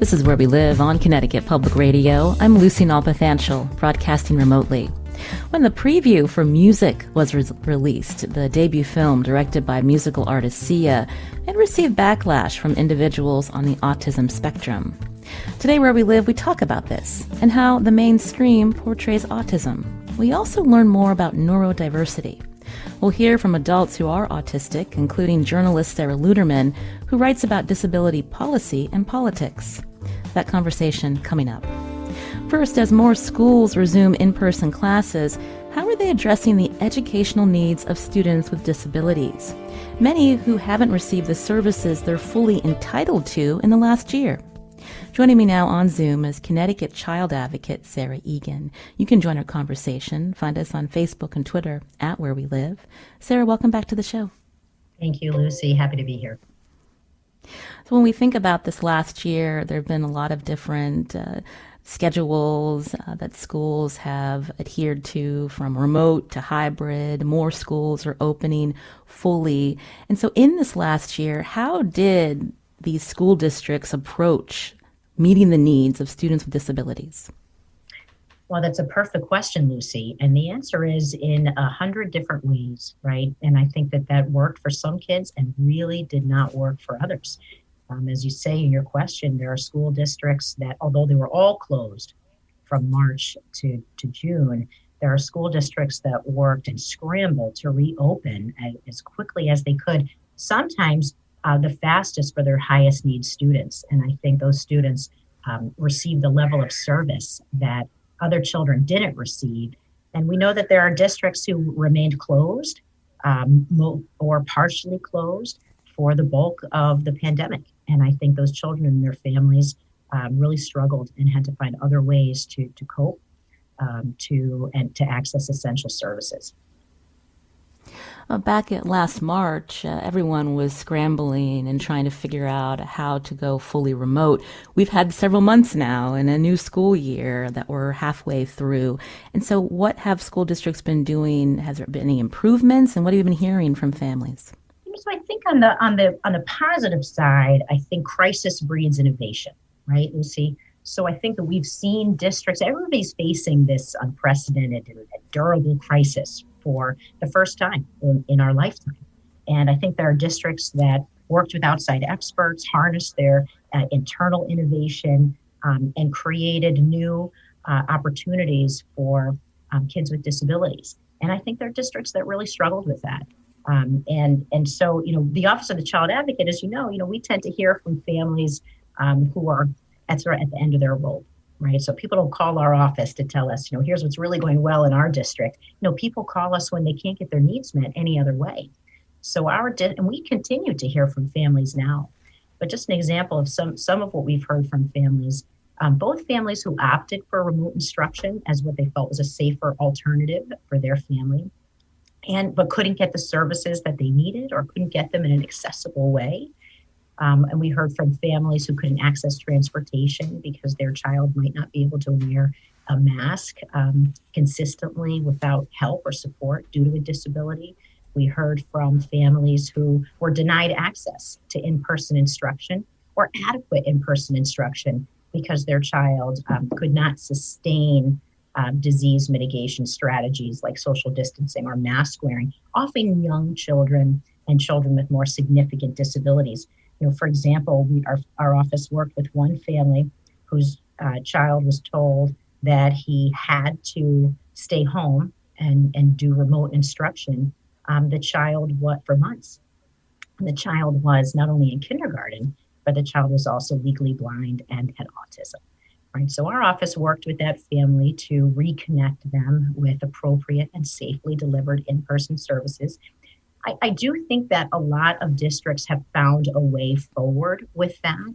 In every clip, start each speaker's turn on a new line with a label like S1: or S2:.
S1: This is Where We Live on Connecticut Public Radio. I'm Lucy Nalpathanchel, broadcasting remotely. When the preview for Music was released, the debut film directed by musical artist Sia, it received backlash from individuals on the autism spectrum. Today, Where We Live, we talk about this and how the mainstream portrays autism. We also learn more about neurodiversity. We'll hear from adults who are autistic, including journalist Sarah Luderman, who writes about disability policy and politics. That conversation coming up. First, as more schools resume in-person classes, how are they addressing the educational needs of students with disabilities? Many who haven't received the services they're fully entitled to in the last year. Joining me now on Zoom is Connecticut child advocate Sarah Eagan. You can join our conversation. Find us on Facebook and Twitter at Where We Live. Sarah, welcome back to the show.
S2: Thank you, Lucy. Happy to be here.
S1: So when we think about this last year, there have been a lot of different schedules that schools have adhered to, from remote to hybrid. More schools are opening fully. And so in this last year, how did these school districts approach meeting the needs of students with disabilities?
S2: Well, that's a perfect question, Lucy. And the answer is in 100 different ways, right? And I think that worked for some kids and really did not work for others. As you say in your question, there are school districts that, although they were all closed from March to June, there are school districts that worked and scrambled to reopen as quickly as they could, sometimes the fastest for their highest need students. And I think those students received the level of service that other children didn't receive. And we know that there are districts who remained closed or partially closed for the bulk of the pandemic. And I think those children and their families really struggled and had to find other ways to cope and to access essential services.
S1: Back at last March, everyone was scrambling and trying to figure out how to go fully remote. We've had several months now in a new school year that we're halfway through. And so what have school districts been doing? Has there been any improvements? And what have you been hearing from families?
S2: So I think on the positive side, I think crisis breeds innovation, right, Lucy? So I think that we've seen districts, everybody's facing this unprecedented and durable crisis for the first time in our lifetime. And I think there are districts that worked with outside experts, harnessed their internal innovation, and created new opportunities for kids with disabilities. And I think there are districts that really struggled with that. And so, the Office of the Child Advocate, as you know, we tend to hear from families who are at the end of their rope. Right. So people don't call our office to tell us, here's what's really going well in our district. People call us when they can't get their needs met any other way. So and we continue to hear from families now. But just an example of some of what we've heard from families, both families who opted for remote instruction as what they felt was a safer alternative for their family, but couldn't get the services that they needed or couldn't get them in an accessible way. And we heard from families who couldn't access transportation because their child might not be able to wear a mask consistently without help or support due to a disability. We heard from families who were denied access to in-person instruction or adequate in-person instruction because their child could not sustain disease mitigation strategies like social distancing or mask wearing, often young children and children with more significant disabilities. For example, our office worked with one family whose child was told that he had to stay home and do remote instruction. The child, for months. And the child was not only in kindergarten, but the child was also legally blind and had autism. Right. So our office worked with that family to reconnect them with appropriate and safely delivered in-person services. I do think that a lot of districts have found a way forward with that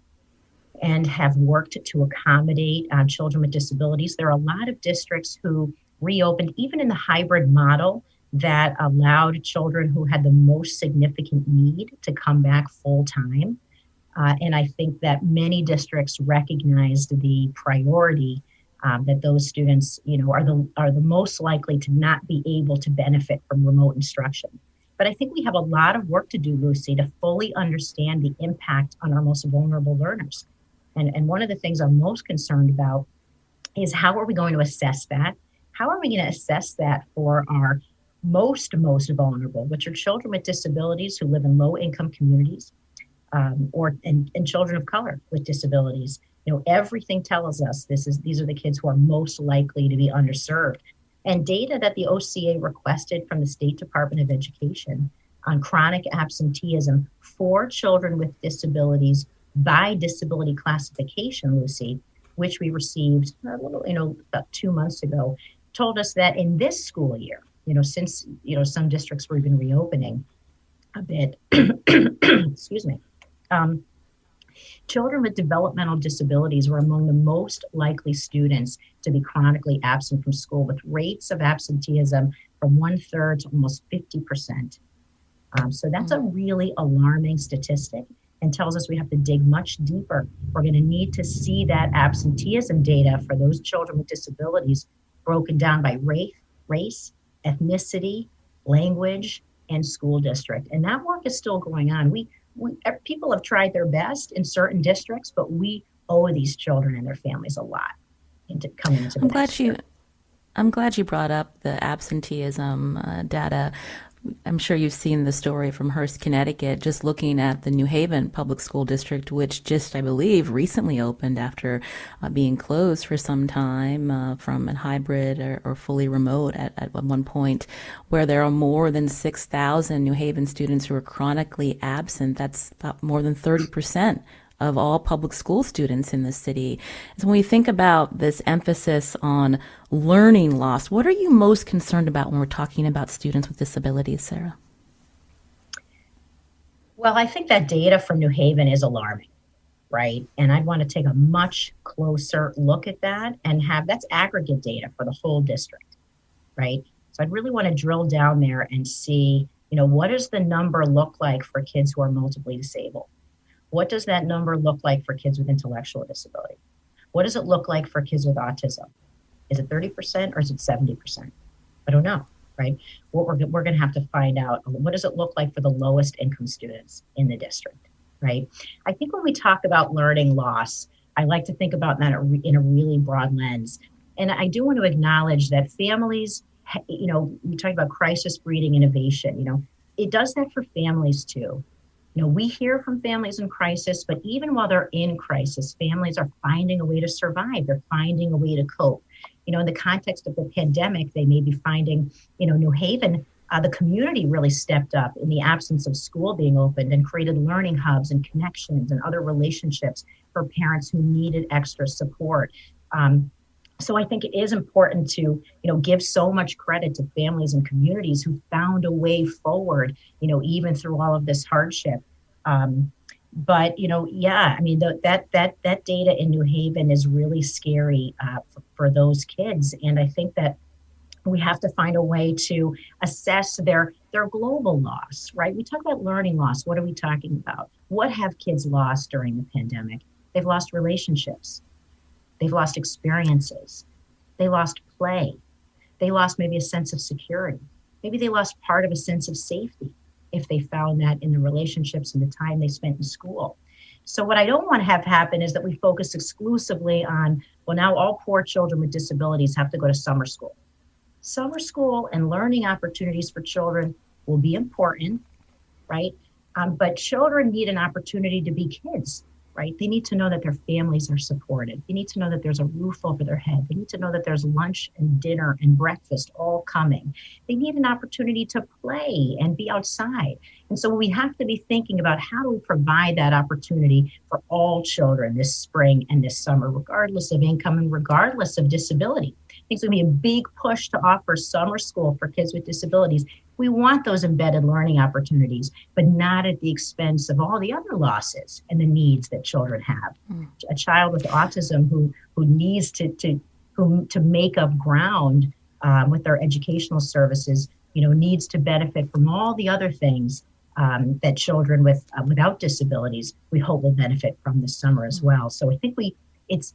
S2: and have worked to accommodate children with disabilities. There are a lot of districts who reopened, even in the hybrid model, that allowed children who had the most significant need to come back full time. And I think that many districts recognized the priority that those students, are the most likely to not be able to benefit from remote instruction. But I think we have a lot of work to do, Lucy, to fully understand the impact on our most vulnerable learners. And one of the things I'm most concerned about is how are we going to assess that? How are we going to assess that for our most vulnerable, which are children with disabilities who live in low income communities, and children of color with disabilities? Everything tells us these are the kids who are most likely to be underserved. And data that the OCA requested from the State Department of Education on chronic absenteeism for children with disabilities by disability classification, Lucy, which we received about 2 months ago, told us that in this school year, since some districts were even reopening a bit, excuse me, children with developmental disabilities were among the most likely students to be chronically absent from school, with rates of absenteeism from 1/3 to almost 50%. So that's a really alarming statistic and tells us we have to dig much deeper. We're going to need to see that absenteeism data for those children with disabilities broken down by race, ethnicity, language, and school district. And that work is still going on. People have tried their best in certain districts, but we owe these children and their families a lot coming into the next year.
S1: I'm glad you brought up the absenteeism data. I'm sure you've seen the story from Hearst, Connecticut, just looking at the New Haven Public School District, which just, I believe, recently opened after being closed for some time from a hybrid or fully remote at one point, where there are more than 6,000 New Haven students who are chronically absent. That's about more than 30% of all public school students in the city. So when we think about this emphasis on learning loss, what are you most concerned about when we're talking about students with disabilities, Sarah?
S2: Well, I think that data from New Haven is alarming, right? And I'd want to take a much closer look at that and that's aggregate data for the whole district, right? So I'd really want to drill down there and see, what does the number look like for kids who are multiply disabled? What does that number look like for kids with intellectual disability? What does it look like for kids with autism? Is it 30% or is it 70%? I don't know, right? We're going to have to find out. What does it look like for the lowest income students in the district, right? I think when we talk about learning loss, I like to think about that in a really broad lens. And I do want to acknowledge that families, we talk about crisis breeding innovation, it does that for families too. We hear from families in crisis, but even while they're in crisis, families are finding a way to survive. They're finding a way to cope. In the context of the pandemic, they may be finding, New Haven, the community really stepped up in the absence of school being opened and created learning hubs and connections and other relationships for parents who needed extra support. So I think it is important to, give so much credit to families and communities who found a way forward, even through all of this hardship. But, that data in New Haven is really scary for those kids. And I think that we have to find a way to assess their global loss, right? We talk about learning loss. What are we talking about? What have kids lost during the pandemic? They've lost relationships. They've lost experiences. They lost play. They lost maybe a sense of security. Maybe they lost part of a sense of safety if they found that in the relationships and the time they spent in school. So what I don't want to have happen is that we focus exclusively on, well, now all poor children with disabilities have to go to summer school. Summer school and learning opportunities for children will be important, right? But children need an opportunity to be kids, right? They need to know that their families are supported. They need to know that there's a roof over their head. They need to know that there's lunch and dinner and breakfast all coming. They need an opportunity to play and be outside. And so we have to be thinking about how do we provide that opportunity for all children this spring and this summer, regardless of income and regardless of disability. I think it's going to be a big push to offer summer school for kids with disabilities. We want those embedded learning opportunities, but not at the expense of all the other losses and the needs that children have. A child with autism who needs to make up ground with their educational services, needs to benefit from all the other things that children without disabilities we hope will benefit from this summer as well. So I think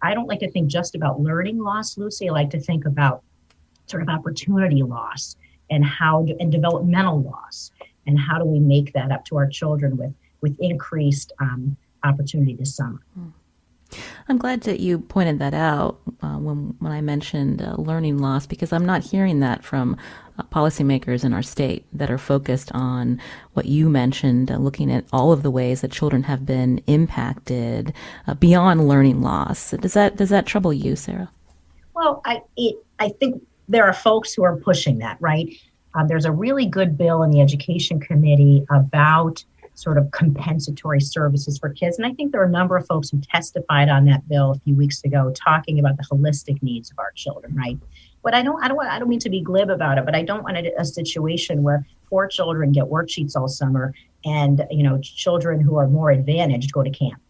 S2: I don't like to think just about learning loss, Lucy. I like to think about sort of opportunity loss and developmental loss, and how do we make that up to our children with increased opportunity this summer.
S1: I'm glad that you pointed that out when I mentioned learning loss, because I'm not hearing that from policymakers in our state that are focused on what you mentioned, looking at all of the ways that children have been impacted beyond learning loss. Does that trouble you, Sarah?
S2: Well, I think there are folks who are pushing that, right? There's a really good bill in the Education Committee about sort of compensatory services for kids. And I think there are a number of folks who testified on that bill a few weeks ago talking about the holistic needs of our children, right? But I don't mean to be glib about it, but I don't want a situation where poor children get worksheets all summer and, children who are more advantaged go to camp,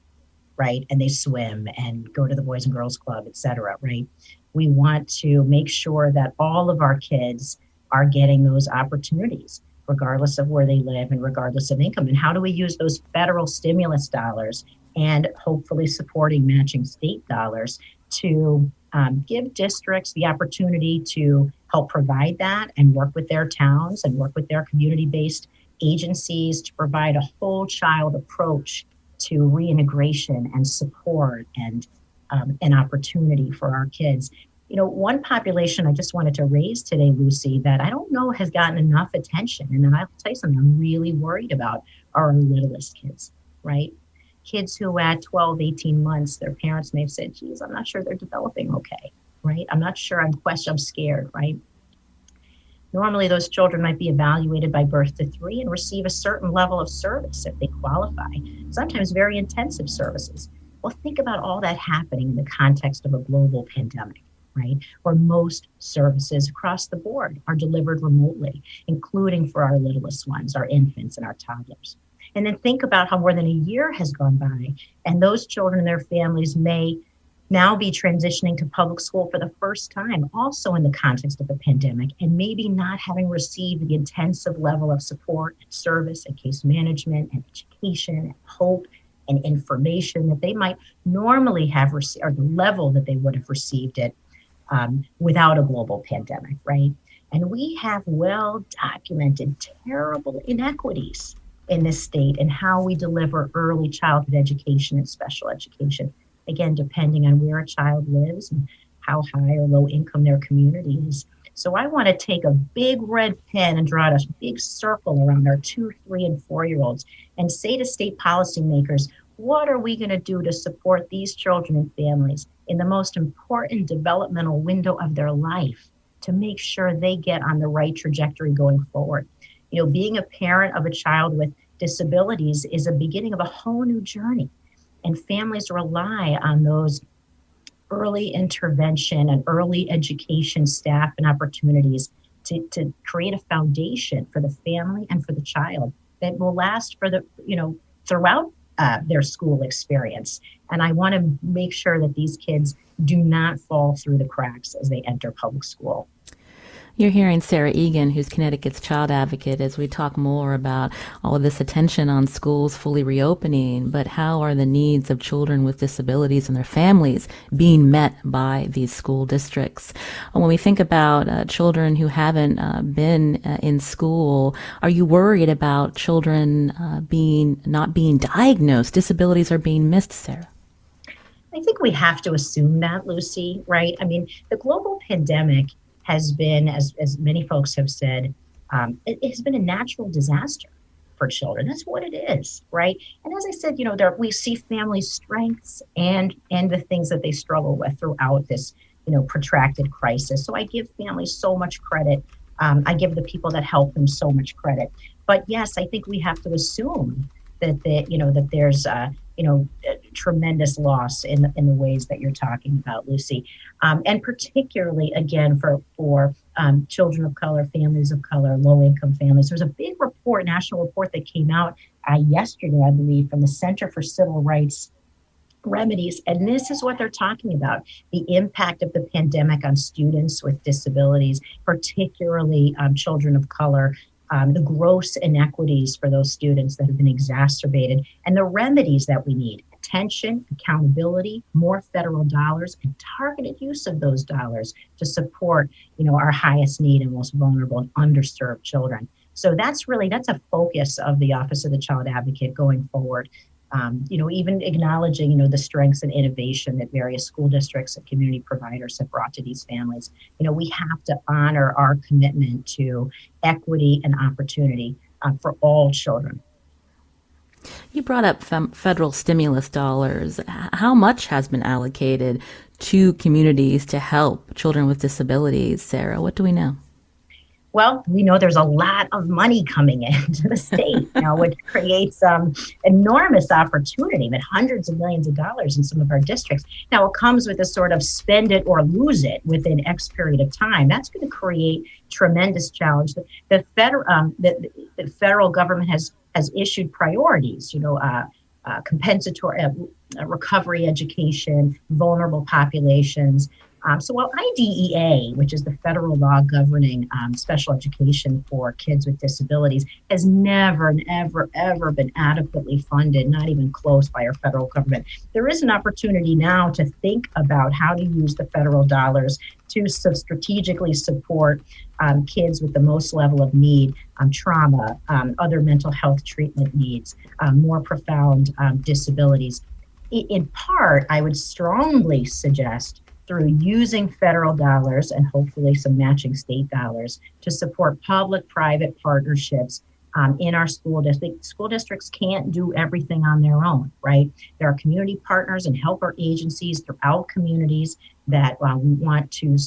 S2: right? And they swim and go to the Boys and Girls Club, et cetera, right? We want to make sure that all of our kids are getting those opportunities, regardless of where they live and regardless of income. And how do we use those federal stimulus dollars and hopefully supporting matching state dollars to give districts the opportunity to help provide that and work with their towns and work with their community-based agencies to provide a whole child approach to reintegration and support and an opportunity for our kids. One population I just wanted to raise today, Lucy, that I don't know has gotten enough attention, and then I'll tell you something I'm really worried about, are our littlest kids, right? Kids who at 12, 18 months, their parents may have said, geez, I'm not sure they're developing okay, right? I'm not sure, I'm scared, right? Normally, those children might be evaluated by birth to 3 and receive a certain level of service if they qualify, sometimes very intensive services. Well, think about all that happening in the context of a global pandemic, right? Where most services across the board are delivered remotely, including for our littlest ones, our infants and our toddlers. And then think about how more than a year has gone by, and those children and their families may now be transitioning to public school for the first time, also in the context of a pandemic, and maybe not having received the intensive level of support and service and case management and education and hope and information that they might normally have received, or the level that they would have received it without a global pandemic, right? And we have well-documented terrible inequities in this state and how we deliver early childhood education and special education, again, depending on where a child lives and how high or low income their community is. So I want to take a big red pen and draw a big circle around our 2, 3, and 4-year-olds and say to state policymakers, what are we going to do to support these children and families in the most important developmental window of their life to make sure they get on the right trajectory going forward? Being a parent of a child with disabilities is a beginning of a whole new journey. And families rely on those early intervention and early education staff and opportunities to create a foundation for the family and for the child that will last for throughout their school experience. And I want to make sure that these kids do not fall through the cracks as they enter public school.
S1: You're hearing Sarah Eagan, who's Connecticut's child advocate, as we talk more about all of this attention on schools fully reopening, but how are the needs of children with disabilities and their families being met by these school districts? When we think about children who haven't been in school, are you worried about children not being diagnosed? Disabilities are being missed, Sarah?
S2: I think we have to assume that, Lucy, right? I mean, the global pandemic has been, as many folks have said, it has been a natural disaster for children. That's what it is, right? And as I said, we see family strengths and the things that they struggle with throughout this, protracted crisis. So I give families so much credit. I give the people that help them so much credit. But yes, I think we have to assume that there's tremendous loss in the ways that you're talking about, Lucy, and particularly again for children of color, families of color, low-income families. There's a big national report that came out yesterday, I believe, from the Center for Civil Rights Remedies, and this is what they're talking about: the impact of the pandemic on students with disabilities, particularly children of color. The gross inequities for those students that have been exacerbated, and the remedies that we need: attention, accountability, more federal dollars, and targeted use of those dollars to support, our highest need and most vulnerable and underserved children. So that's a focus of the Office of the Child Advocate going forward. Even acknowledging, the strengths and innovation that various school districts and community providers have brought to these families. We have to honor our commitment to equity and opportunity for all children.
S1: You brought up federal stimulus dollars. How much has been allocated to communities to help children with disabilities? Sarah, what do we know?
S2: Well, we know there's a lot of money coming into the state, which creates enormous opportunity, but hundreds of millions of dollars in some of our districts. Now, it comes with a sort of spend it or lose it within X period of time. That's going to create tremendous challenge. The federal government has issued priorities, compensatory recovery education, vulnerable populations. So while IDEA, which is the federal law governing special education for kids with disabilities, has never, ever been adequately funded, not even close, by our federal government, there is an opportunity now to think about how to use the federal dollars to strategically support kids with the most level of need, trauma, other mental health treatment needs, more profound disabilities. In part, I would strongly suggest through using federal dollars and hopefully some matching state dollars to support public-private partnerships in our school districts. School districts can't do everything on their own, right? There are community partners and helper agencies throughout communities that we want to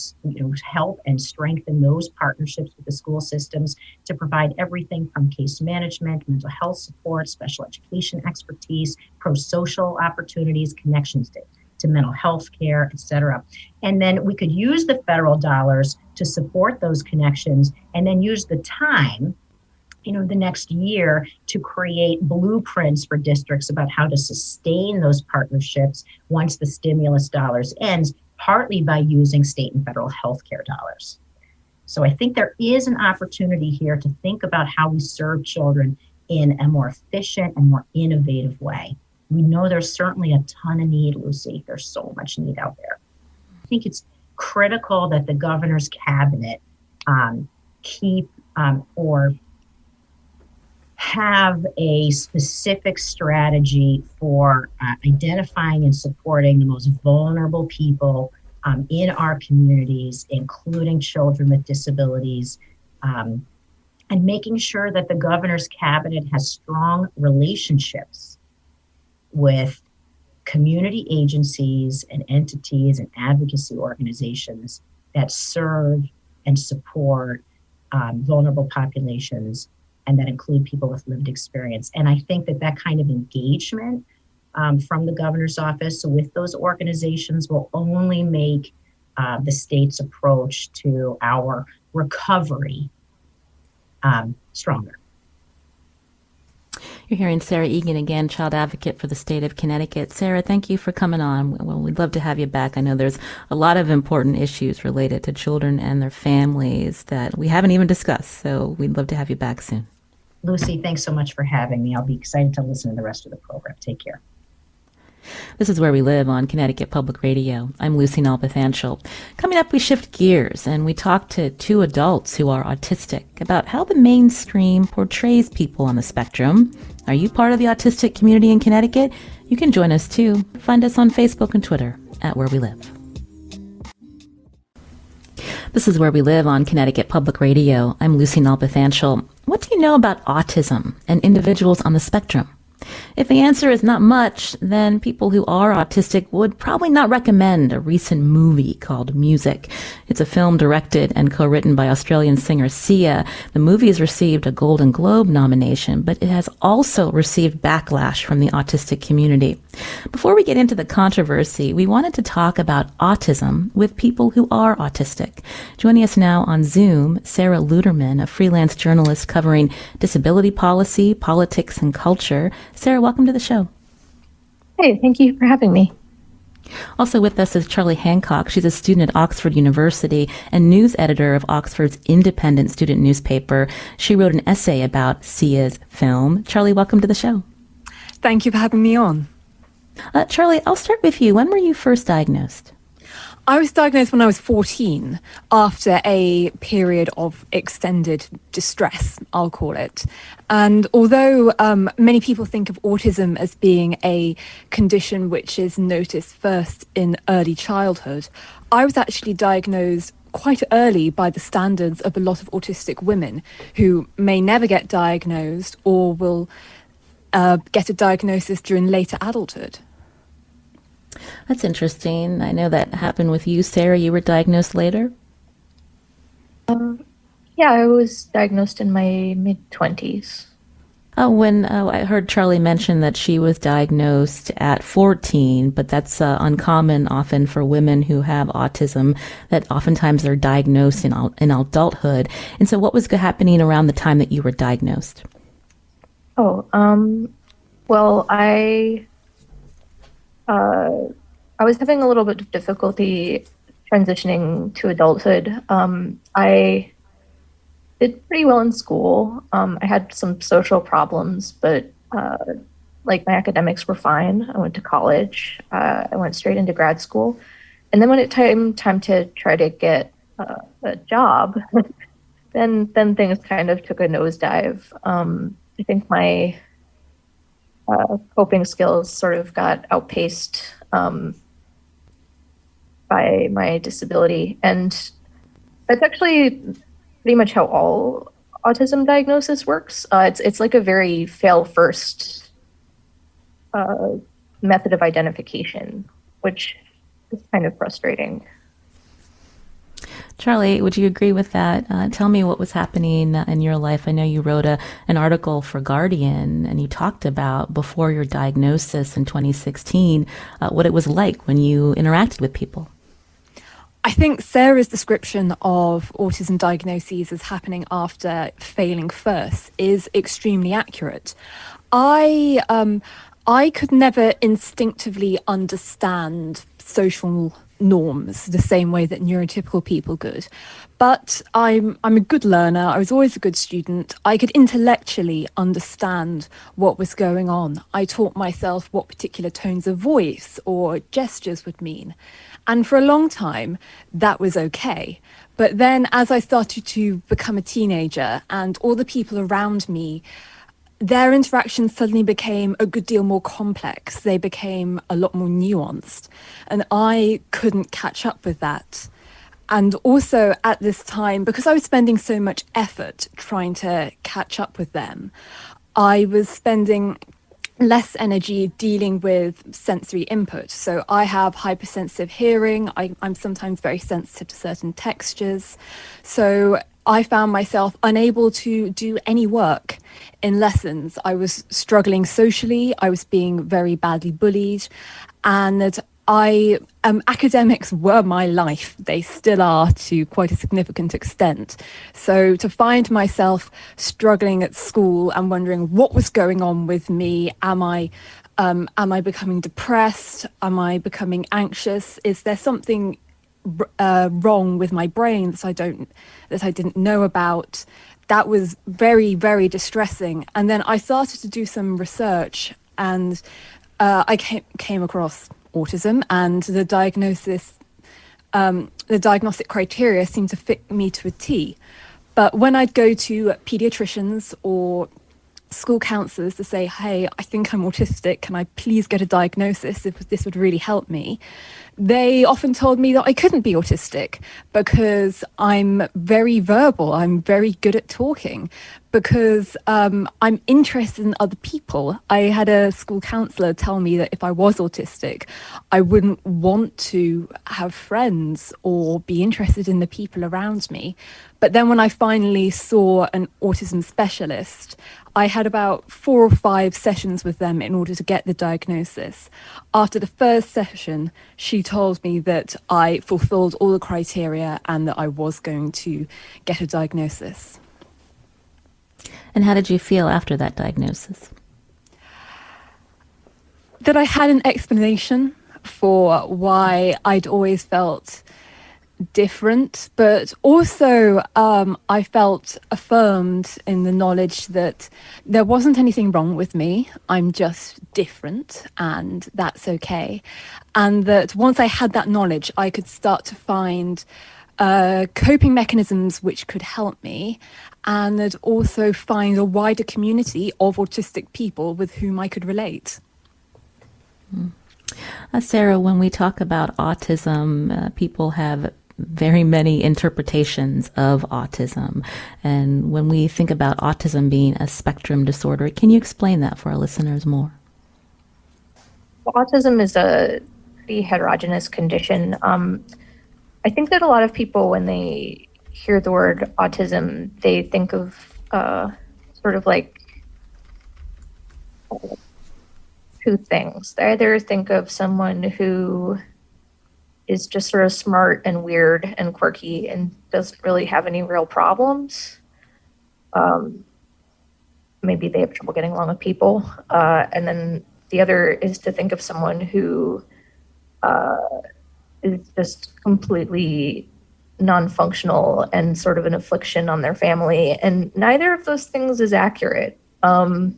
S2: help and strengthen those partnerships with the school systems to provide everything from case management, mental health support, special education expertise, pro-social opportunities, connections to mental health care, et cetera. And then we could use the federal dollars to support those connections and then use the time, the next year to create blueprints for districts about how to sustain those partnerships once the stimulus dollars ends, partly by using state and federal healthcare dollars. So I think there is an opportunity here to think about how we serve children in a more efficient and more innovative way. We know there's certainly a ton of need, Lucy. There's so much need out there. I think it's critical that the governor's cabinet keep or have a specific strategy for identifying and supporting the most vulnerable people in our communities, including children with disabilities, and making sure that the governor's cabinet has strong relationships with community agencies and entities and advocacy organizations that serve and support vulnerable populations and that include people with lived experience. And I think that kind of engagement from the governor's office with those organizations will only make the state's approach to our recovery stronger.
S1: You're hearing Sarah Eagan again, child advocate for the state of Connecticut. Sarah, thank you for coming on. Well, we'd love to have you back. I know there's a lot of important issues related to children and their families that we haven't even discussed, so we'd love to have you back soon.
S2: Lucy, thanks so much for having me. I'll be excited to listen to the rest of the program. Take care.
S1: This is Where We Live on Connecticut Public Radio. I'm Lucy Nalpathanchel. Coming up, we shift gears and we talk to two adults who are autistic about how the mainstream portrays people on the spectrum. Are you part of the autistic community in Connecticut? You can join us too. Find us on Facebook and Twitter at Where We Live. This is Where We Live on Connecticut Public Radio. I'm Lucy Nalpathanchel. What do you know about autism and individuals on the spectrum? If the answer is not much, then people who are autistic would probably not recommend a recent movie called Music. It's a film directed and co-written by Australian singer Sia. The movie has received a Golden Globe nomination, but it has also received backlash from the autistic community. Before we get into the controversy, we wanted to talk about autism with people who are autistic. Joining us now on Zoom, Sarah Luderman, a freelance journalist covering disability policy, politics, and culture. Sarah, welcome to the show.
S3: Hey, thank you for having me.
S1: Also with us is Charlie Hancock. She's a student at Oxford University and news editor of Oxford's independent student newspaper. She wrote an essay about Sia's film. Charlie, welcome to the show.
S4: Thank you for having me on.
S1: Charlie, I'll start with you. When were you first diagnosed?
S3: I was diagnosed when I was 14 after a period of extended distress, I'll call it. And although many people think of autism as being a condition which is noticed first in early childhood, I was actually diagnosed quite early by the standards of a lot of autistic women who may never get diagnosed or will get a diagnosis during later adulthood.
S1: That's interesting. I know that happened with you, Sarah. You were diagnosed later?
S3: Yeah, I was diagnosed in my mid-20s.
S1: I heard Charlie mention that she was diagnosed at 14, but that's uncommon often for women who have autism, that oftentimes they're diagnosed in adulthood. And so what was happening around the time that you were diagnosed?
S3: Well, I was having a little bit of difficulty transitioning to adulthood. I did pretty well in school. I had some social problems, but like my academics were fine. I went to college. I went straight into grad school. And then when it came time to try to get a job, then things kind of took a nosedive. I think my coping skills sort of got outpaced by my disability. And that's actually pretty much how all autism diagnosis works. It's like a very fail first method of identification, which is kind of frustrating.
S1: Charlie, would you agree with that? Tell me what was happening in your life. I know you wrote an article for Guardian, and you talked about, before your diagnosis in 2016, what it was like when you interacted with people.
S3: I think Sarah's description of autism diagnoses as happening after failing first is extremely accurate. I could never instinctively understand social norms the same way that neurotypical people could, but I'm a good learner. I was always a good student. I could intellectually understand what was going on. I taught myself what particular tones of voice or gestures would mean, and for a long time that was okay. But then as I started to become a teenager and all the people around me, their interactions suddenly became a good deal more complex. They became a lot more nuanced, and I couldn't catch up with that. And also at this time, because I was spending so much effort trying to catch up with them, I was spending less energy dealing with sensory input. So I have hypersensitive hearing. I'm sometimes very sensitive to certain textures. So I found myself unable to do any work in lessons. I was struggling socially. I was being very badly bullied, and academics were my life. They still are to quite a significant extent. So to find myself struggling at school and wondering what was going on with me, am I becoming depressed? Am I becoming anxious? Is there something wrong with my brain that I didn't know about? That was very, very distressing. And then I started to do some research, and I came across autism, and the diagnostic criteria seemed to fit me to a T. But when I'd go to pediatricians or school counselors to say, hey, I think I'm autistic, can I please get a diagnosis if this would really help me? They often told me that I couldn't be autistic because I'm very verbal, I'm very good at talking, because I'm interested in other people. I had a school counsellor tell me that if I was autistic, I wouldn't want to have friends or be interested in the people around me. But then when I finally saw an autism specialist, I had about 4 or 5 sessions with them in order to get the diagnosis. After the first session, she told me that I fulfilled all the criteria and that I was going to get a diagnosis.
S1: And how did you feel after that diagnosis?
S3: That I had an explanation for why I'd always felt different, but also I felt affirmed in the knowledge that there wasn't anything wrong with me. I'm just different, and that's okay. And that once I had that knowledge, I could start to find coping mechanisms which could help me, and that also find a wider community of autistic people with whom I could relate.
S1: Sarah, when we talk about autism, people have very many interpretations of autism. And when we think about autism being a spectrum disorder, can you explain that for our listeners more?
S4: Well, autism is a pretty heterogeneous condition. I think that a lot of people, when they hear the word autism, they think of sort of like two things. They either think of someone who is just sort of smart and weird and quirky and doesn't really have any real problems. Maybe they have trouble getting along with people. And then the other is to think of someone who is just completely non-functional and sort of an affliction on their family. And neither of those things is accurate. So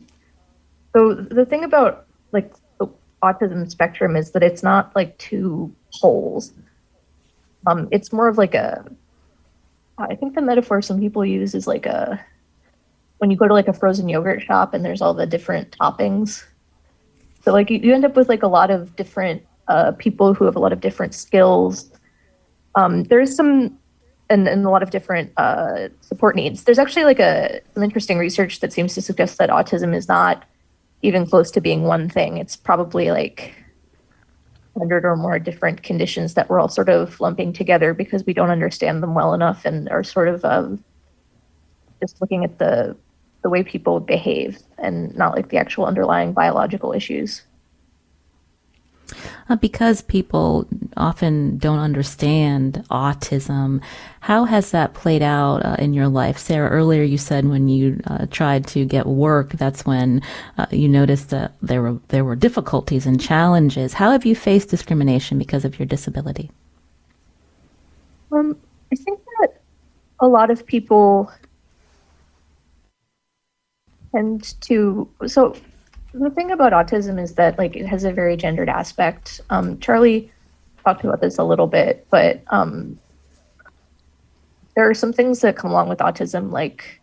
S4: the thing about like the autism spectrum is that it's not like two poles. It's more of like I think the metaphor some people use is like when you go to like a frozen yogurt shop and there's all the different toppings. So like you end up with like a lot of different people who have a lot of different skills. There's some and a lot of different support needs. There's actually like some interesting research that seems to suggest that autism is not even close to being one thing. It's probably like 100 or more different conditions that we're all sort of lumping together because we don't understand them well enough and are sort of just looking at the way people behave and not like the actual underlying biological issues.
S1: Because people often don't understand autism, how has that played out in your life? Sarah, earlier you said when you tried to get work, that's when you noticed that there were difficulties and challenges. How have you faced discrimination because of your disability?
S4: I think that a lot of people tend to... So the thing about autism is that like it has a very gendered aspect. Charlie talked about this a little bit, but there are some things that come along with autism, like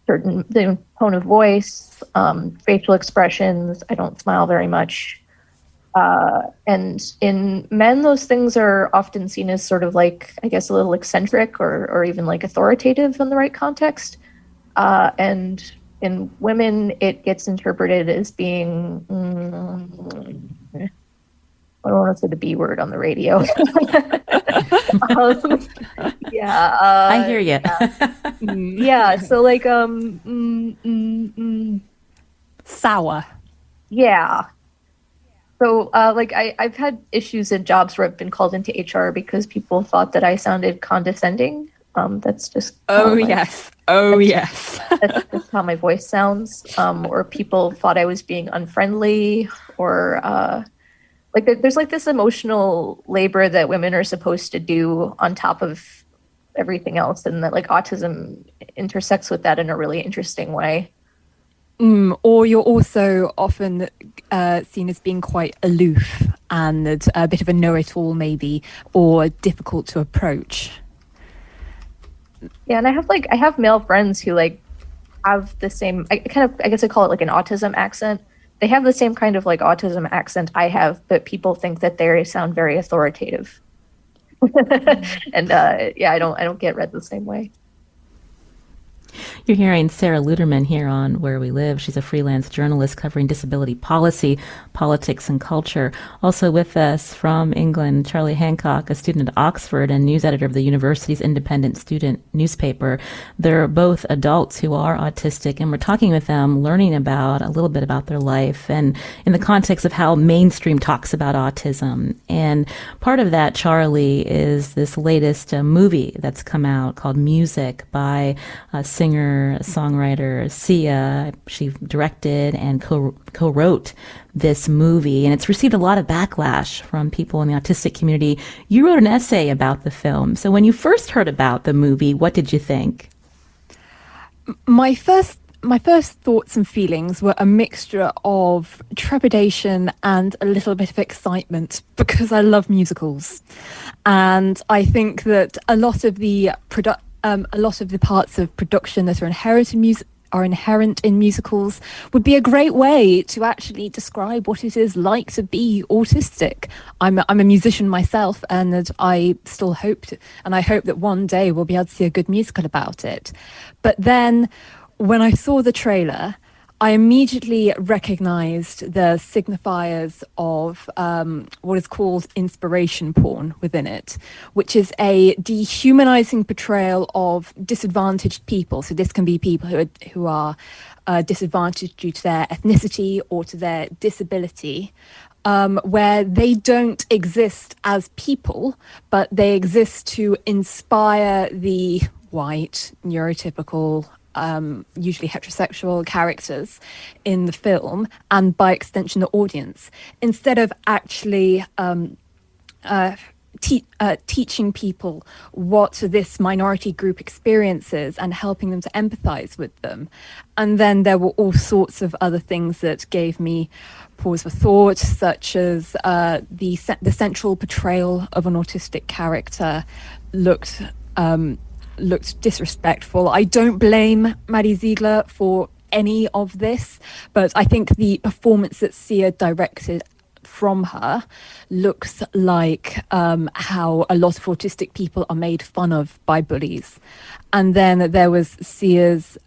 S4: certain the tone of voice, facial expressions. I don't smile very much. And in men, those things are often seen as sort of like, I guess, a little eccentric or even like authoritative in the right context. And in women, it gets interpreted as being, I don't want to say the B word on the radio.
S1: I hear you.
S4: Yeah, so like,
S3: Sour.
S4: Yeah. So like I've had issues in jobs where I've been called into HR because people thought that I sounded condescending. That's just
S3: Yes.
S4: That's just how my voice sounds. Or people thought I was being unfriendly, or like there's like this emotional labor that women are supposed to do on top of everything else, and that like autism intersects with that in a really interesting way.
S3: Or you're also often seen as being quite aloof and a bit of a know-it-all maybe, or difficult to approach.
S4: Yeah, and I have male friends who like have the same, I guess I call it like an autism accent. They have the same kind of like autism accent I have, but people think that they sound very authoritative. And yeah, I don't get read the same way.
S1: You're hearing Sarah Luderman here on Where We Live. She's a freelance journalist covering disability policy, politics, and culture. Also with us from England, Charlie Hancock, a student at Oxford and news editor of the university's independent student newspaper. They're both adults who are autistic, and we're talking with them, learning about a little bit about their life and in the context of how mainstream talks about autism. And part of that, Charlie, is this latest movie that's come out called Music by singer singer-songwriter Sia. She directed and co-wrote this movie, and it's received a lot of backlash from people in the autistic community. You wrote an essay about the film. So when you first heard about the movie, what did you think?
S3: My first thoughts and feelings were a mixture of trepidation and a little bit of excitement, because I love musicals, and I think that a lot of the parts of production that are inherent in musicals would be a great way to actually describe what it is like to be autistic. I'm a musician myself, and that I still hope that one day we'll be able to see a good musical about it. But then when I saw the trailer, I immediately recognized the signifiers of what is called inspiration porn within it, which is a dehumanizing portrayal of disadvantaged people. So this can be people who are disadvantaged due to their ethnicity or to their disability, where they don't exist as people, but they exist to inspire the white, neurotypical, usually heterosexual characters in the film, and by extension the audience, instead of actually teaching people what this minority group experiences and helping them to empathize with them. And then there were all sorts of other things that gave me pause for thought, such as the central portrayal of an autistic character looked disrespectful. I don't blame Maddie Ziegler for any of this, but I think the performance that Sia directed from her looks like how a lot of autistic people are made fun of by bullies. And then there was Sia's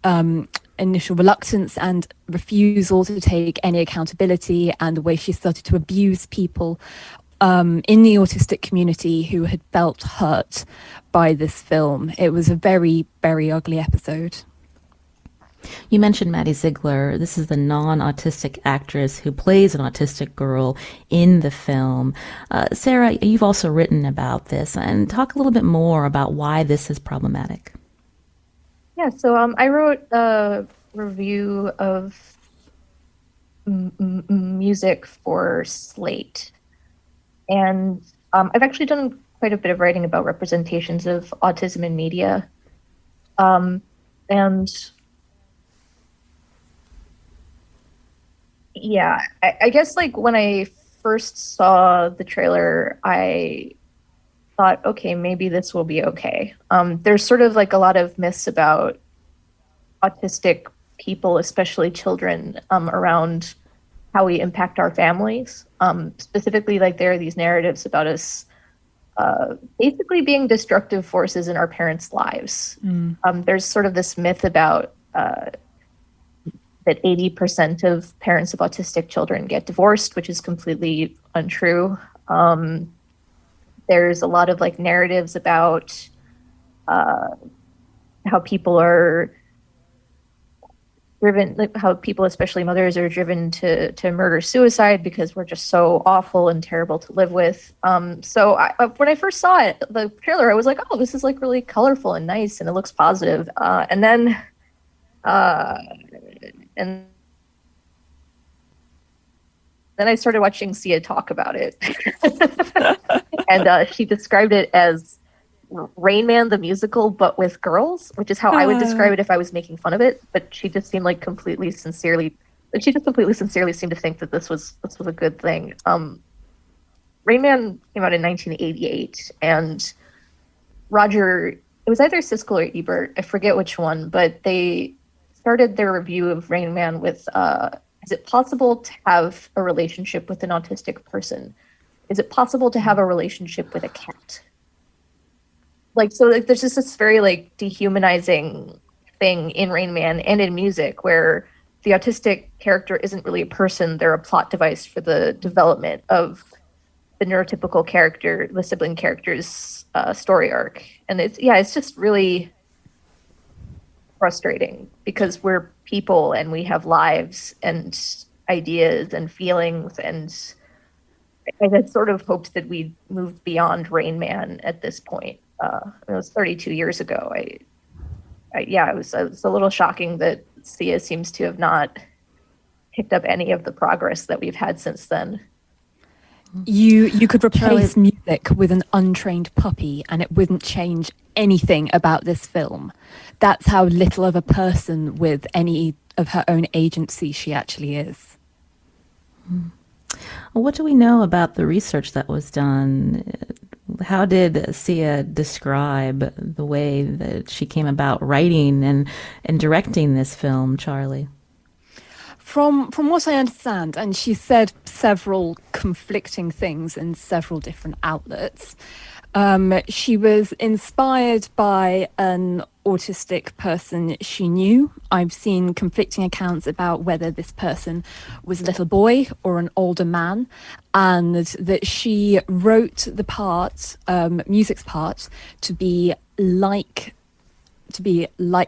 S3: initial reluctance and refusal to take any accountability, and the way she started to abuse people in the autistic community who had felt hurt by this film. It was a very, very ugly episode.
S1: You mentioned Maddie Ziegler. This is the non-autistic actress who plays an autistic girl in the film. Sarah, you've also written about this, and talk a little bit more about why this is problematic.
S4: Yeah, so I wrote a review of music for Slate. And I've actually done quite a bit of writing about representations of autism in media. And yeah, I guess like when I first saw the trailer, I thought, okay, maybe this will be okay. There's sort of like a lot of myths about autistic people, especially children, around how we impact our families. Specifically, like there are these narratives about us basically being destructive forces in our parents' lives. There's sort of this myth about that 80% of parents of autistic children get divorced, which is completely untrue. There's a lot of like narratives about how people are driven, like how people, especially mothers, are driven to murder suicide because we're just so awful and terrible to live with. So when I first saw it, the trailer, I was like, oh, this is like really colorful and nice, and it looks positive. And then I started watching Sia talk about it, and she described it as Rain Man the musical, but with girls, which is how I would describe it if I was making fun of it. But she just seemed like completely sincerely seemed to think that this was a good thing. Rain Man came out in 1988, and it was either Siskel or Ebert, I forget which one, but they started their review of Rain Man with, is it possible to have a relationship with an autistic person? Is it possible to have a relationship with a cat? Like, so like, there's just this very like dehumanizing thing in Rain Man and in music where the autistic character isn't really a person, they're a plot device for the development of the neurotypical character, the sibling character's story arc. And it's just really frustrating because we're people and we have lives and ideas and feelings, and I had sort of hoped that we'd moved beyond Rain Man at this point. It was 32 years ago. it was a little shocking that Sia seems to have not picked up any of the progress that we've had since then.
S3: You could replace
S1: Charlie-
S3: music with an untrained puppy and it wouldn't change anything about this film. That's how little of a person with any of her own agency she actually is.
S1: Well, what do we know about the research that was done? How did Sia describe the way that she came about writing and directing this film, Charlie?
S3: From what I understand, and she said several conflicting things in several different outlets, she was inspired by an autistic person she knew. I've seen conflicting accounts about whether this person was a little boy or an older man, and that she wrote the part, music's part, to be like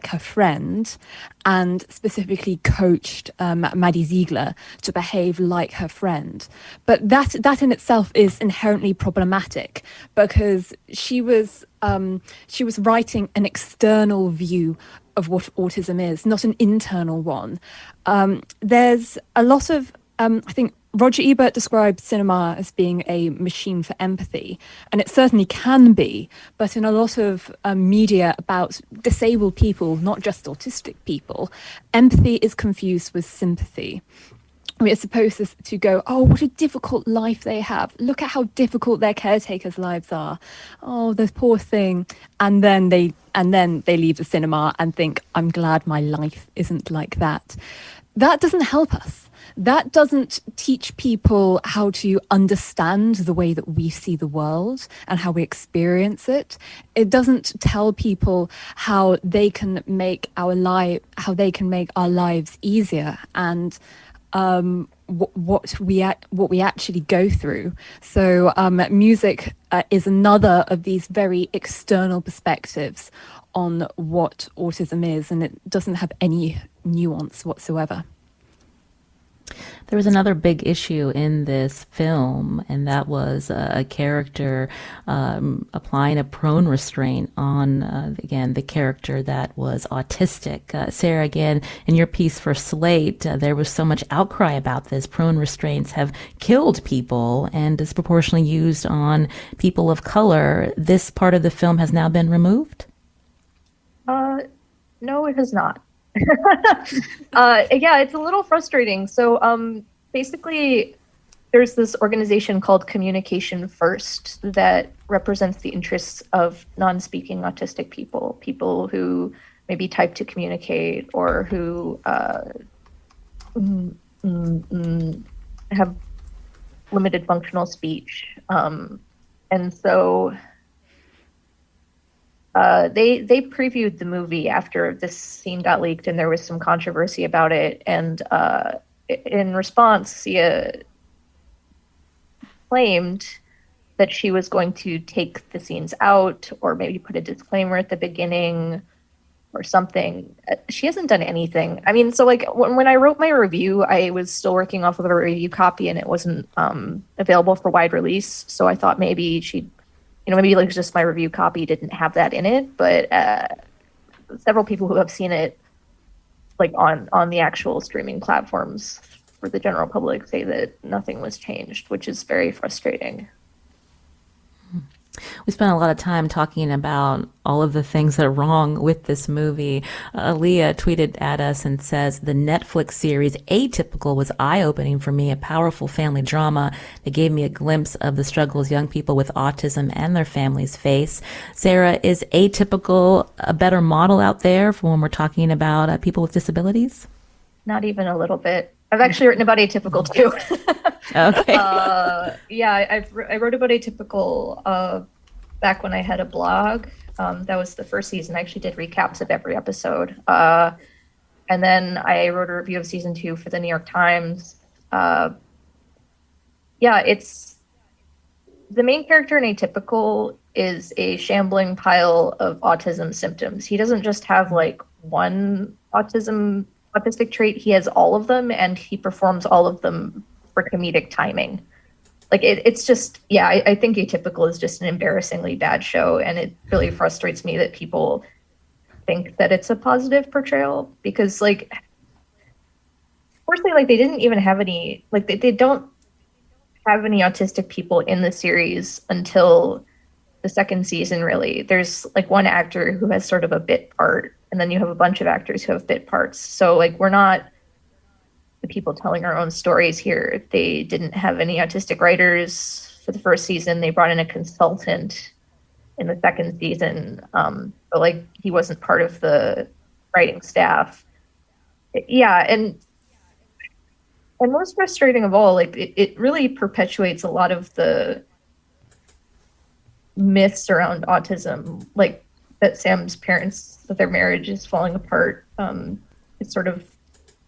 S3: her friend, and specifically coached Maddie Ziegler to behave like her friend. But that in itself is inherently problematic, because she was writing an external view of what autism is, not an internal one. There's a lot of I think Roger Ebert described cinema as being a machine for empathy, and it certainly can be, but in a lot of media about disabled people, not just autistic people, empathy is confused with sympathy. We're supposed to go, oh, what a difficult life they have. Look at how difficult their caretakers' lives are. Oh, this poor thing. And then they leave the cinema and think, I'm glad my life isn't like that. That doesn't help us. That doesn't teach people how to understand the way that we see the world and how we experience it. It doesn't tell people how they can make our lives easier and what we actually go through. So music is another of these very external perspectives on what autism is, and it doesn't have any nuance whatsoever.
S1: There was another big issue in this film, and that was a character applying a prone restraint on, again, the character that was autistic. Sarah, again, in your piece for Slate, there was so much outcry about this. Prone restraints have killed people and disproportionately used on people of color. This part of the film has now been removed?
S4: No, it has not. Yeah, it's a little frustrating. So basically, there's this organization called Communication First that represents the interests of non-speaking autistic people who maybe type to communicate or who have limited functional speech. And so they previewed the movie after this scene got leaked, and there was some controversy about it. And in response, Sia claimed that she was going to take the scenes out, or maybe put a disclaimer at the beginning, or something. She hasn't done anything. I mean, so like when I wrote my review, I was still working off of a review copy, and it wasn't available for wide release. So I thought maybe she'd, maybe like just my review copy didn't have that in it, but several people who have seen it like on the actual streaming platforms for the general public say that nothing was changed, which is very frustrating.
S1: We spent a lot of time talking about all of the things that are wrong with this movie. Aaliyah tweeted at us and says, the Netflix series Atypical was eye-opening for me, a powerful family drama that gave me a glimpse of the struggles young people with autism and their families face. Sarah, is Atypical a better model out there for when we're talking about people with disabilities?
S4: Not even a little bit. I've actually written about Atypical too.
S1: Okay.
S4: Yeah, I wrote about Atypical back when I had a blog. That was the first season. I actually did recaps of every episode. And then I wrote a review of season 2 for the New York Times. Yeah, it's the main character in Atypical is a shambling pile of autism symptoms. He doesn't just have like one autistic trait, he has all of them, and he performs all of them for comedic timing. Like it's just, yeah, I think Atypical is just an embarrassingly bad show, and it really frustrates me that people think that it's a positive portrayal because, like, firstly, like, they didn't even have any, like, they don't have any autistic people in the series until the second season, really. There's, like, one actor who has sort of a bit part, and then you have a bunch of actors who have bit parts. So, like, we're not the people telling our own stories here. They didn't have any autistic writers for the first season. They brought in a consultant in the second season, but, like, he wasn't part of the writing staff. Yeah, and most frustrating of all, like, it really perpetuates a lot of the myths around autism, like that Sam's parents, that their marriage is falling apart. It's sort of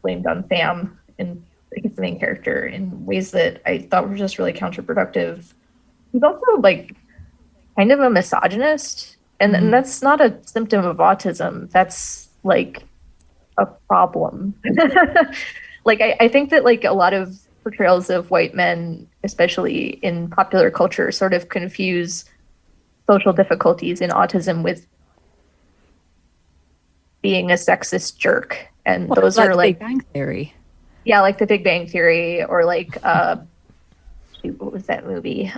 S4: blamed on Sam, and he's the main character, in ways that I thought were just really counterproductive. He's also, like, kind of a misogynist, and that's not a symptom of autism. That's, like, a problem. Like, I think that, like, a lot of portrayals of white men, especially in popular culture, sort of confuse social difficulties in autism with being a sexist jerk. And
S3: Well,
S4: those
S3: like
S4: are,
S3: the
S4: like,
S3: Big Bang Theory.
S4: yeah, like the Big Bang Theory, or like, shoot, what was that movie?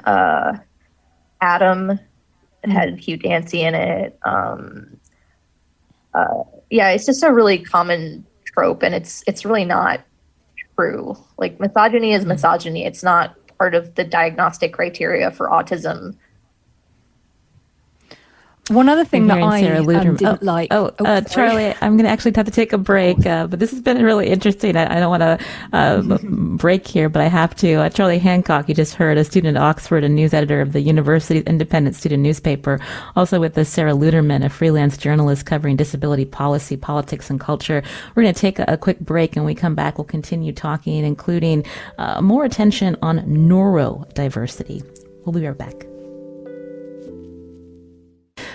S4: Adam had Hugh Dancy in it. Yeah, it's just a really common trope, and it's really not true. Like, misogyny is misogyny. It's not part of the diagnostic criteria for autism.
S3: One other thing that
S1: hearing
S3: I
S1: Sarah Luderman.
S3: didn't like.
S1: Sorry. Charlie, I'm going to actually have to take a break, but this has been really interesting. I don't want to break here, but I have to. Charlie Hancock, you just heard, a student at Oxford, a news editor of the university's independent student newspaper. Also with us, Sarah Luderman, a freelance journalist covering disability policy, politics, and culture. We're going to take a quick break, and when we come back, we'll continue talking, including more attention on neurodiversity. We'll be right back.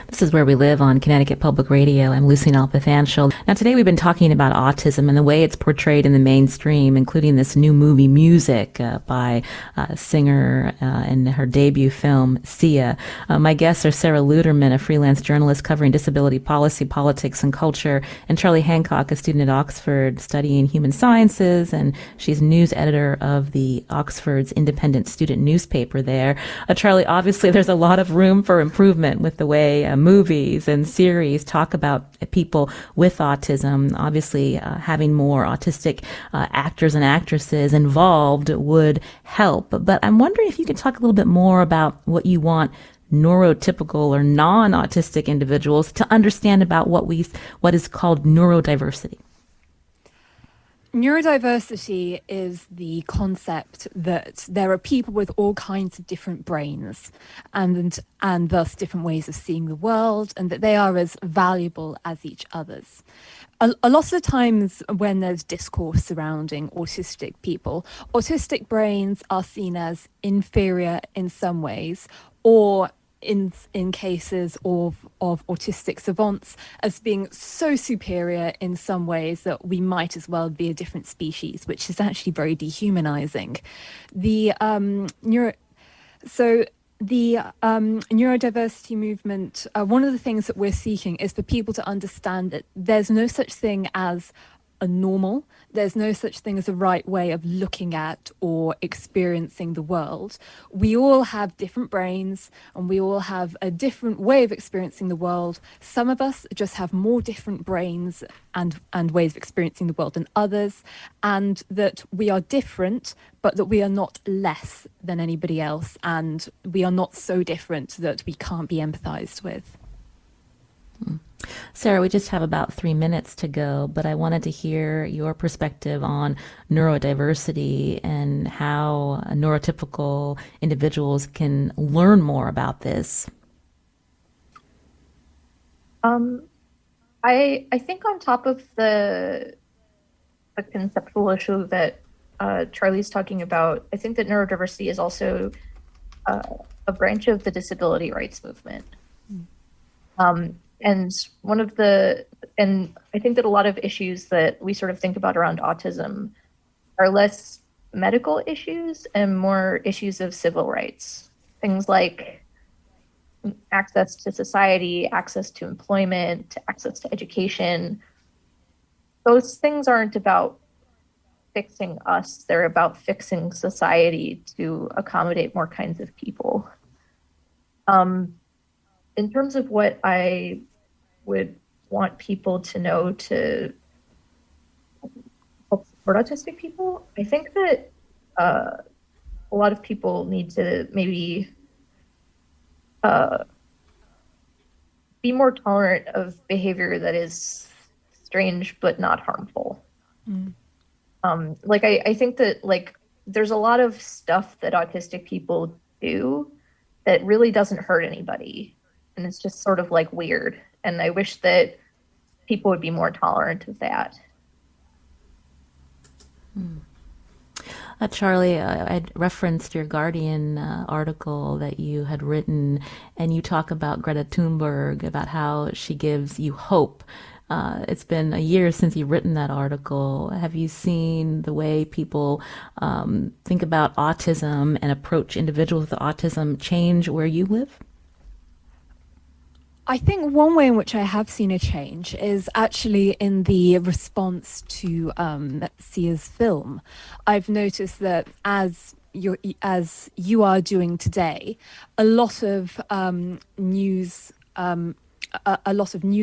S1: This is Where We Live on Connecticut Public Radio. I'm Lucy Nalpathanchel. Now, today we've been talking about autism and the way it's portrayed in the mainstream, including this new movie, Music, by a singer in her debut film, Sia. My guests are Sarah Luderman, a freelance journalist covering disability policy, politics, and culture, and Charlie Hancock, a student at Oxford studying human sciences, and she's news editor of the Oxford's independent student newspaper there. Charlie, obviously there's a lot of room for improvement with the way movies and series talk about people with autism. Obviously, having more autistic actors and actresses involved would help. But I'm wondering if you could talk a little bit more about what you want neurotypical or non-autistic individuals to understand about what is called neurodiversity.
S3: Neurodiversity is the concept that there are people with all kinds of different brains and thus different ways of seeing the world, and that they are as valuable as each other's. A lot of the times when there's discourse surrounding autistic people, autistic brains are seen as inferior in some ways, or in cases of autistic savants as being so superior in some ways that we might as well be a different species, which is actually very dehumanizing. The neurodiversity movement, one of the things that we're seeking is for people to understand that there's no such thing as a normal. There's no such thing as a right way of looking at or experiencing the world. We all have different brains and we all have a different way of experiencing the world. Some of us just have more different brains and ways of experiencing the world than others, and that we are different, but that we are not less than anybody else, and we are not so different that we can't be empathized with.
S1: Sarah, we just have about 3 minutes to go, but I wanted to hear your perspective on neurodiversity and how neurotypical individuals can learn more about this.
S4: I think on top of the conceptual issue that Charlie's talking about, I think that neurodiversity is also a branch of the disability rights movement. And I think that a lot of issues that we sort of think about around autism are less medical issues and more issues of civil rights. Things like access to society, access to employment, access to education. Those things aren't about fixing us, they're about fixing society to accommodate more kinds of people. In terms of what I would want people to know to help support autistic people, I think that a lot of people need to maybe be more tolerant of behavior that is strange but not harmful. I think that there's a lot of stuff that autistic people do that really doesn't hurt anybody, and it's just sort of weird. And I wish that people would be more tolerant of that.
S1: Charlie, I referenced your Guardian article that you had written, and you talk about Greta Thunberg, about how she gives you hope. It's been a year since you've written that article. Have you seen the way people think about autism and approach individuals with autism change where you live?
S3: I think one way in which I have seen a change is actually in the response to Sia's film. I've noticed that as you are doing today, a lot of news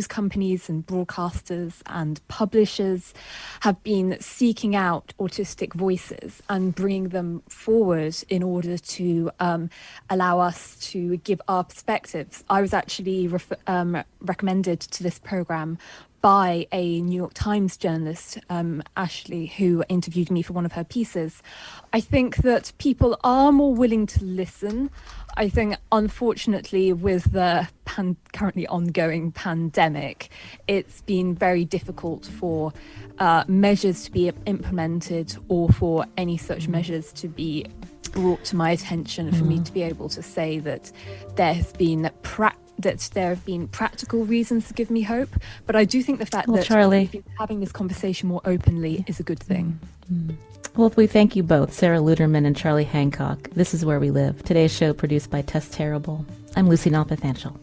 S3: companies and broadcasters and publishers have been seeking out autistic voices and bringing them forward in order to allow us to give our perspectives. I was actually recommended to this program by a New York Times journalist, Ashley, who interviewed me for one of her pieces. I think that people are more willing to listen. I think, unfortunately, with the currently ongoing pandemic, it's been very difficult for measures to be implemented or for any such measures to be brought to my attention for me to be able to say that there have been practical reasons to give me hope. But I do think the fact that
S1: Charlie,
S3: we've been having this conversation more openly is a good thing.
S1: Well, we thank you both, Sarah Luderman and Charlie Hancock. This is Where We Live. Today's show produced by Tess Terrible. I'm Lucy Nalpathanchel.